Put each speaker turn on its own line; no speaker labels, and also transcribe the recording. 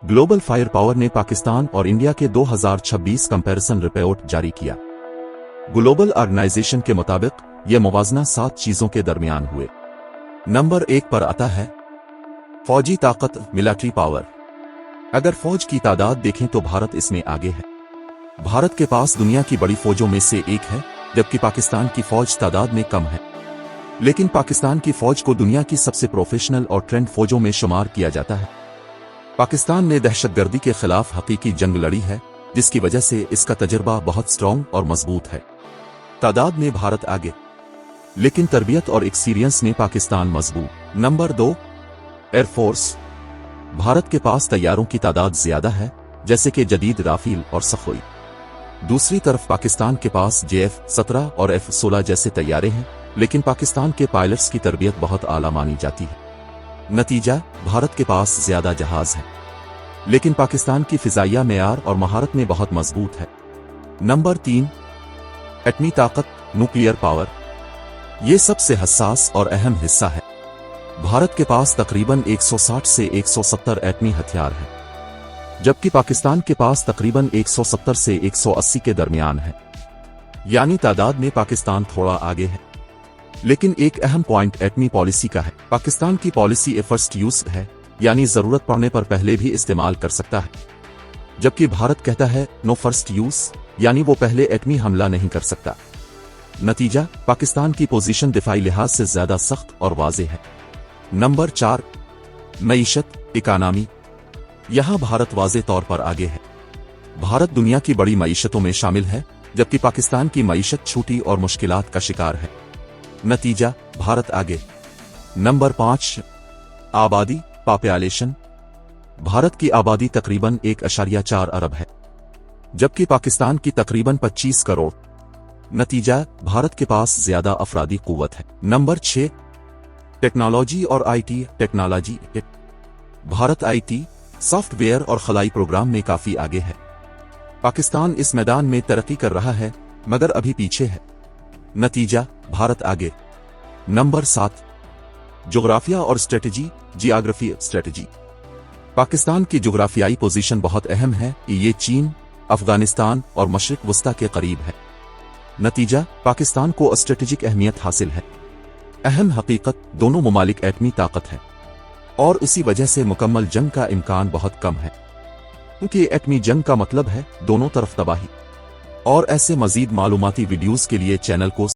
Global fire power ने पाकिस्तान और India के 2026 कंपैरिजन रिपोर्ट जारी किया। ग्लोबल ऑर्गेनाइजेशन के मुताबिक यह मुवाजना 7 चीजों के दरमियान हुए। नंबर 1 पर आता है फौजी ताकत, मिलिट्री पावर। अगर फौज की तादाद देखें तो भारत इसमें आगे है। भारत के पास दुनिया की बड़ी फौजों में से एक है, जबकि पाकिस्तान की फौज तादाद में कम है। लेकिन पाकिस्तान की फौज को दुनिया की सबसे प्रोफेशनल और ट्रेंड फौजों में शुमार किया जाता है। पाकिस्तान ने दहशतगर्दी के खिलाफ हकीकी जंग लड़ी है, जिसकी वजह से इसका तजर्बा बहुत स्ट्रॉन्ग और मजबूत है। तादाद में भारत आगे, लेकिन तरबियत और एक्सपीरियंस में पाकिस्तान मजबूत। Number 2 air force. भारत के पास तैयारों की तादाद ज्यादा है, जैसे कि जदीद राफेल और सखोई। दूसरी तरफ पाकिस्तान के पास JF-17 और F-16 जैसे तैयारे हैं, लेकिन पाकिस्तान के पायलट्स की तरबियत बहुत आला मानी जाती है। नतीजा, भारत के पास ज्यादा जहाज है, लेकिन पाकिस्तान की फिजाइया मेयार और महारत में बहुत मजबूत है। नंबर 3 एटमी ताकत, न्यूक्लियर पावर। ये सबसे हसास और अहम हिस्सा है। भारत के पास तकरीबन 160 से 170 एटमी हथियार हैं, जबकि पाकिस्तान के पास तकरीबन 170 से 180 के दरमियान है। यानी तादाद में पाकिस्तान थोड़ा आगे है। लेकिन एक अहम पॉइंट एटमी पॉलिसी का है। पाकिस्तान की पॉलिसी फर्स्ट यूज है, यानी जरूरत पड़ने पर पहले भी इस्तेमाल कर सकता है, जबकि भारत कहता है नो फर्स्ट यूज, यानी वो पहले एटमी हमला नहीं कर सकता। नतीजा, पाकिस्तान की पोजीशन दिफाई लिहाज से ज्यादा सख्त और वाज़ेह है। नंबर 4 मईशत, इकानमी। यहां भारत वाज़ेह तौर पर आगे है। भारत दुनिया की बड़ी मईशतों में शामिल है, जबकि पाकिस्तान की मईशत छोटी और मुश्किलात का शिकार है। नतीजा, भारत आगे। नंबर 5 आबादी, पॉपुलेशन। भारत की आबादी तकरीबन 1.4 अरब है, जबकि पाकिस्तान की तकरीबन 25 करोड़। नतीजा, भारत के पास ज्यादा अफरादी कुव्वत है। नंबर 6 टेक्नोलॉजी और IT technology. Bharat IT, software और खलाई प्रोग्राम में काफी आगे है। पाकिस्तान इस मैदान में तरक्की कर रहा है, मगर अभी पीछे है। नतीजा, भारत आगे। नंबर 7 जोग्राफिया और स्ट्रेटजी, जियोग्राफी स्ट्रेटजी। पाकिस्तान की जोग्राफियाई पोजीशन बहुत अहम है। ये चीन, अफगानिस्तान और मशरिक वस्ता के करीब है। नतीजा, पाकिस्तान को स्ट्रेटेजिक अहमियत हासिल है। अहम हकीकत, दोनों ममालिक एटमी ताकत है, और इसी वजह से मुकम्मल जंग का इम्कान बहुत कम है, क्योंकि एटमी जंग का मतलब है दोनों तरफ तबाही। और ऐसे मजीद मालूमाती वीडियोस के लिए चैनल को